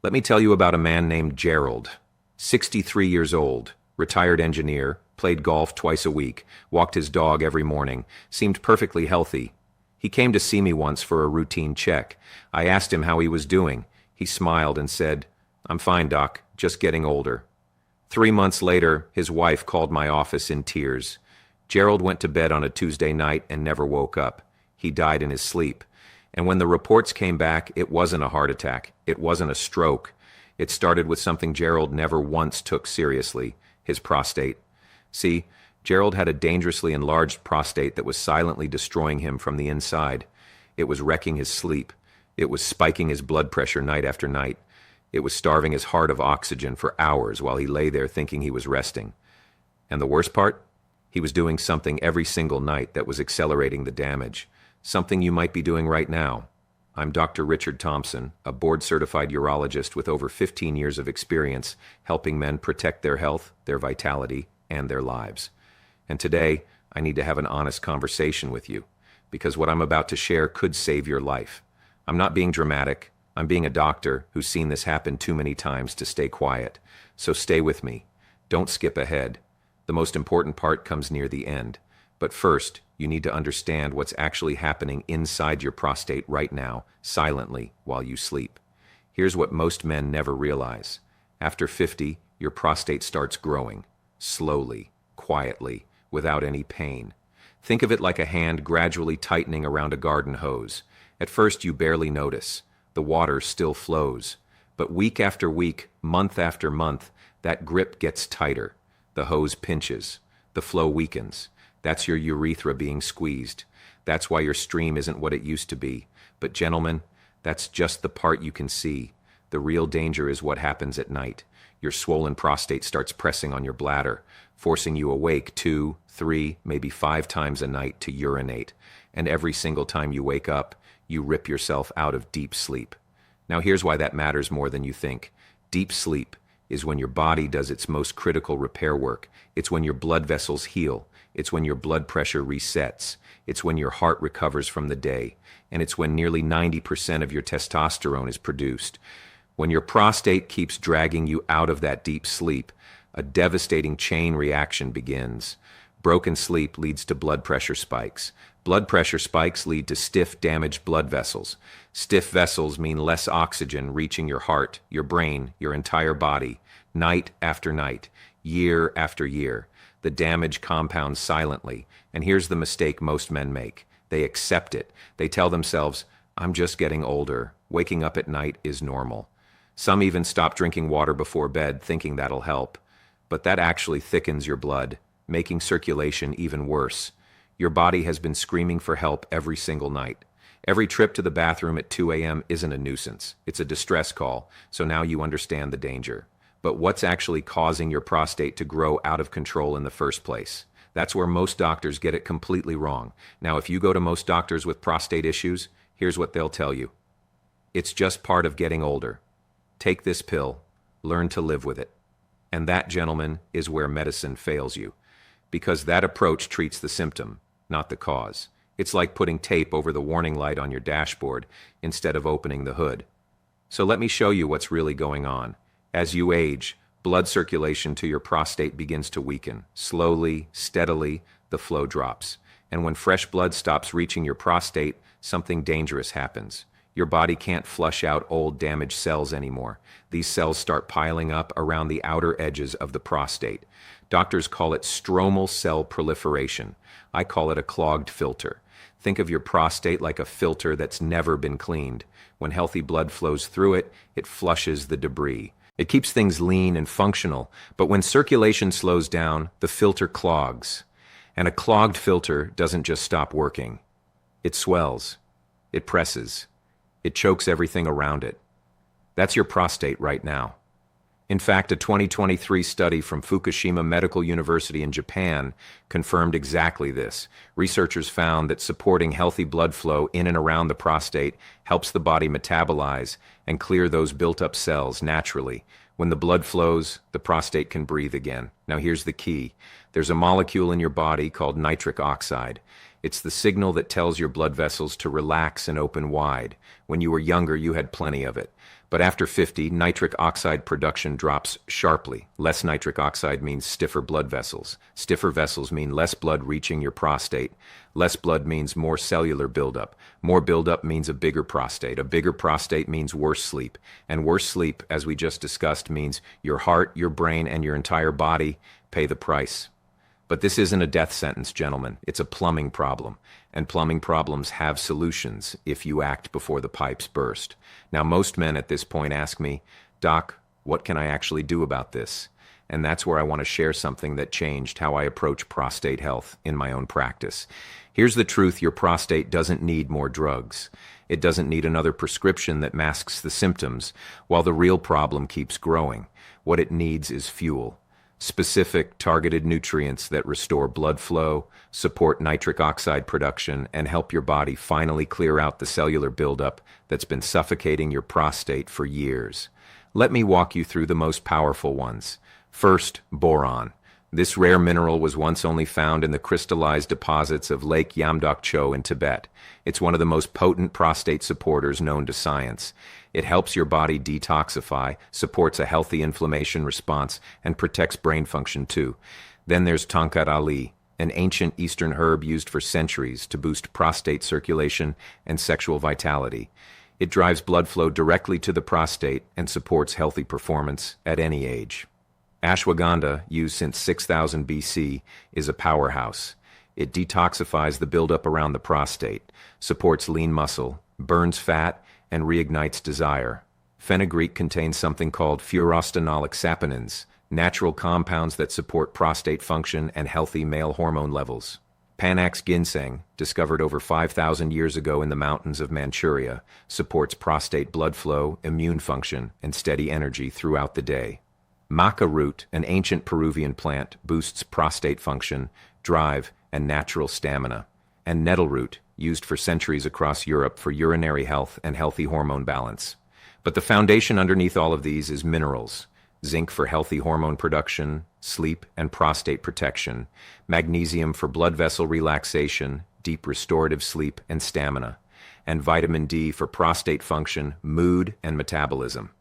Let me tell you about a man named Gerald, 63 years old, retired engineer, played golf twice a week, walked his dog every morning, seemed perfectly healthy. He came to see me once for a routine check. I asked him how he was doing. He smiled and said, "I'm fine, Doc, just getting older." 3 months later, his wife called my office in tears. Gerald went to bed on a Tuesday night and never woke up. He died in his sleep. And when the reports came back, it wasn't a heart attack. It wasn't a stroke. It started with something Gerald never once took seriously, his prostate. See, Gerald had a dangerously enlarged prostate that was silently destroying him from the inside. It was wrecking his sleep. It was spiking his blood pressure night after night. It was starving his heart of oxygen for hours while he lay there thinking he was resting. And the worst part? He was doing something every single night that was accelerating the damage. Something you might be doing right now. I'm Dr. Richard Thompson, a board-certified urologist with over 15 years of experience helping men protect their health, their vitality, and their lives. And today, I need to have an honest conversation with you, because what I'm about to share could save your life. I'm not being dramatic. I'm being a doctor who's seen this happen too many times to stay quiet. So stay with me. Don't skip ahead. The most important part comes near the end. But first, you need to understand what's actually happening inside your prostate right now, silently, while you sleep. Here's what most men never realize. After 50, your prostate starts growing. Slowly, quietly, without any pain. Think of it like a hand gradually tightening around a garden hose. At first, you barely notice. The water still flows. But week after week, month after month, that grip gets tighter. The hose pinches. The flow weakens. That's your urethra being squeezed. That's why your stream isn't what it used to be. But gentlemen, that's just the part you can see. The real danger is what happens at night. Your swollen prostate starts pressing on your bladder, forcing you awake 2, 3, maybe 5 times a night to urinate. And every single time you wake up, you rip yourself out of deep sleep. Now here's why that matters more than you think. Deep sleep is when your body does its most critical repair work. It's when your blood vessels heal. It's when your blood pressure resets. It's when your heart recovers from the day. And it's when nearly 90% of your testosterone is produced. When your prostate keeps dragging you out of that deep sleep, a devastating chain reaction begins. Broken sleep leads to blood pressure spikes. Blood pressure spikes lead to stiff, damaged blood vessels. Stiff vessels mean less oxygen reaching your heart, your brain, your entire body, night after night, year after year. The damage compounds silently, and here's the mistake most men make. They accept it. They tell themselves, "I'm just getting older. Waking up at night is normal." Some even stop drinking water before bed, thinking that'll help. But that actually thickens your blood, making circulation even worse. Your body has been screaming for help every single night. Every trip to the bathroom at 2 a.m. isn't a nuisance. It's a distress call, so now you understand the danger. But what's actually causing your prostate to grow out of control in the first place? That's where most doctors get it completely wrong. Now, if you go to most doctors with prostate issues, here's what they'll tell you. It's just part of getting older. Take this pill, learn to live with it. And that, gentlemen, is where medicine fails you. Because that approach treats the symptom, not the cause. It's like putting tape over the warning light on your dashboard instead of opening the hood. So let me show you what's really going on. As you age, blood circulation to your prostate begins to weaken. Slowly, steadily, the flow drops. And when fresh blood stops reaching your prostate, something dangerous happens. Your body can't flush out old damaged cells anymore. These cells start piling up around the outer edges of the prostate. Doctors call it stromal cell proliferation. I call it a clogged filter. Think of your prostate like a filter that's never been cleaned. When healthy blood flows through it, it flushes the debris. It keeps things lean and functional, but when circulation slows down, the filter clogs. And a clogged filter doesn't just stop working. It swells. It presses. It chokes everything around it. That's your prostate right now. In fact, a 2023 study from Fukushima Medical University in Japan confirmed exactly this. Researchers found that supporting healthy blood flow in and around the prostate helps the body metabolize and clear those built-up cells naturally. When the blood flows, the prostate can breathe again. Now here's the key. There's a molecule in your body called nitric oxide. It's the signal that tells your blood vessels to relax and open wide. When you were younger, you had plenty of it. But after 50, nitric oxide production drops sharply. Less nitric oxide means stiffer blood vessels. Stiffer vessels mean less blood reaching your prostate. Less blood means more cellular buildup. More buildup means a bigger prostate. A bigger prostate means worse sleep. And worse sleep, as we just discussed, means your heart, your brain, and your entire body pay the price. But this isn't a death sentence, gentlemen. It's a plumbing problem. And plumbing problems have solutions if you act before the pipes burst. Now, most men at this point ask me, Doc, what can I actually do about this? And that's where I want to share something that changed how I approach prostate health in my own practice. Here's the truth: your prostate doesn't need more drugs. It doesn't need another prescription that masks the symptoms, while the real problem keeps growing. What it needs is fuel. Specific, targeted nutrients that restore blood flow, support nitric oxide production, and help your body finally clear out the cellular buildup that's been suffocating your prostate for years. Let me walk you through the most powerful ones. First, boron. This rare mineral was once only found in the crystallized deposits of Lake Yamdokcho in Tibet. It's one of the most potent prostate supporters known to science. It helps your body detoxify, supports a healthy inflammation response, and protects brain function too. Then there's tonkat ali, an ancient Eastern herb used for centuries to boost prostate circulation and sexual vitality. It drives blood flow directly to the prostate and supports healthy performance at any age. Ashwagandha, used since 6000 BC, is a powerhouse. It detoxifies the buildup around the prostate, supports lean muscle, burns fat, and reignites desire. Fenugreek contains something called furanolinic saponins, natural compounds that support prostate function and healthy male hormone levels. Panax ginseng, discovered over 5,000 years ago in the mountains of Manchuria, supports prostate blood flow, immune function, and steady energy throughout the day. Maca root, an ancient Peruvian plant, boosts prostate function, drive, and natural stamina. And nettle root, used for centuries across Europe for urinary health and healthy hormone balance. But the foundation underneath all of these is minerals. Zinc for healthy hormone production, sleep, and prostate protection. Magnesium for blood vessel relaxation, deep restorative sleep, and stamina. And vitamin D for prostate function, mood, and metabolism.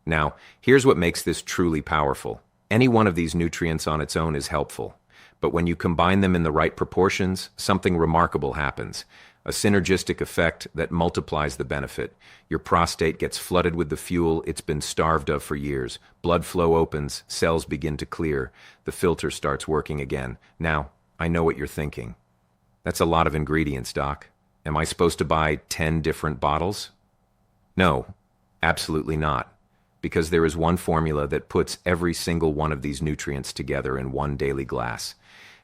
Now, here's what makes this truly powerful. Any one of these nutrients on its own is helpful, but when you combine them in the right proportions, something remarkable happens. A synergistic effect that multiplies the benefit. Your prostate gets flooded with the fuel it's been starved of for years. Blood flow opens, cells begin to clear, the filter starts working again. Now, I know what you're thinking. That's a lot of ingredients, Doc. Am I supposed to buy 10 different bottles? No, absolutely not. Because there is one formula that puts every single one of these nutrients together in one daily glass.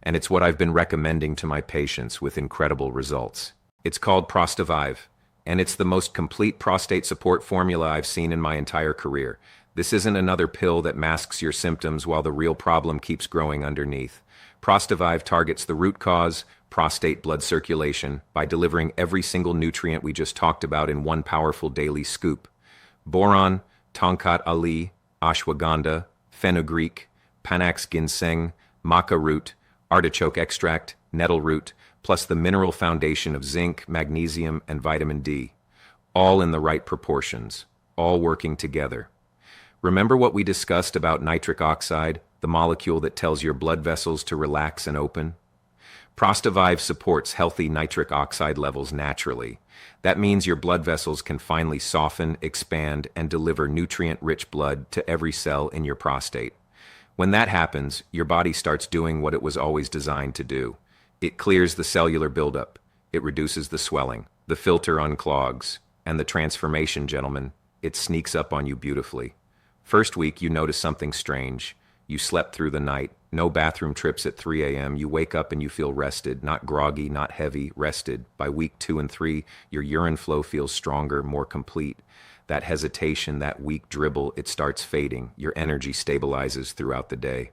And it's what I've been recommending to my patients with incredible results. It's called Prostavive, and it's the most complete prostate support formula I've seen in my entire career. This isn't another pill that masks your symptoms while the real problem keeps growing underneath. Prostavive targets the root cause, prostate blood circulation, by delivering every single nutrient we just talked about in one powerful daily scoop. Boron, tonkat ali, ashwagandha, fenugreek, panax ginseng, maca root, artichoke extract, nettle root, plus the mineral foundation of zinc, magnesium, and vitamin D. All in the right proportions, all working together. Remember what we discussed about nitric oxide, the molecule that tells your blood vessels to relax and open? Prostavive supports healthy nitric oxide levels naturally. That means your blood vessels can finally soften, expand, and deliver nutrient-rich blood to every cell in your prostate. When that happens, your body starts doing what it was always designed to do. It clears the cellular buildup. It reduces the swelling. The filter unclogs. And the transformation, gentlemen, it sneaks up on you beautifully. First week, you notice something strange. You slept through the night. No bathroom trips at 3 a.m. You wake up and you feel rested, not groggy, not heavy, rested. By week 2 and 3, your urine flow feels stronger, more complete. That hesitation, that weak dribble, it starts fading. Your energy stabilizes throughout the day.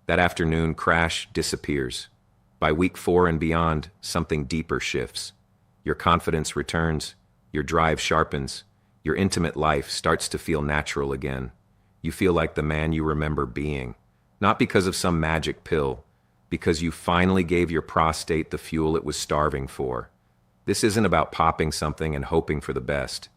That afternoon crash disappears. By week 4 and beyond, something deeper shifts. Your confidence returns. Your drive sharpens. Your intimate life starts to feel natural again. You feel like the man you remember being. Not because of some magic pill, because you finally gave your prostate the fuel it was starving for. This isn't about popping something and hoping for the best.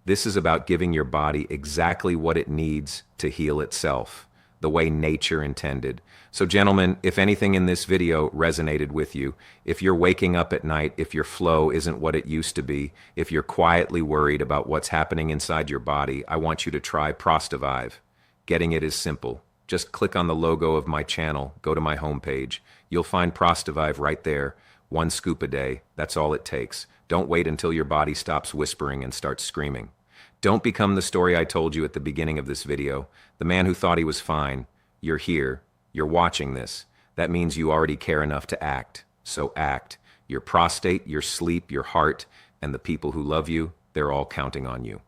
This is about giving your body exactly what it needs to heal itself, the way nature intended. So gentlemen, if anything in this video resonated with you, if you're waking up at night, if your flow isn't what it used to be, if you're quietly worried about what's happening inside your body, I want you to try Prostavive. Getting it is simple. Just click on the logo of my channel, go to my homepage. You'll find Prostavive right there. 1 scoop a day, that's all it takes. Don't wait until your body stops whispering and starts screaming. Don't become the story I told you at the beginning of this video, the man who thought he was fine. You're here, you're watching this. That means you already care enough to act. So act. Your prostate, your sleep, your heart, and the people who love you, they're all counting on you.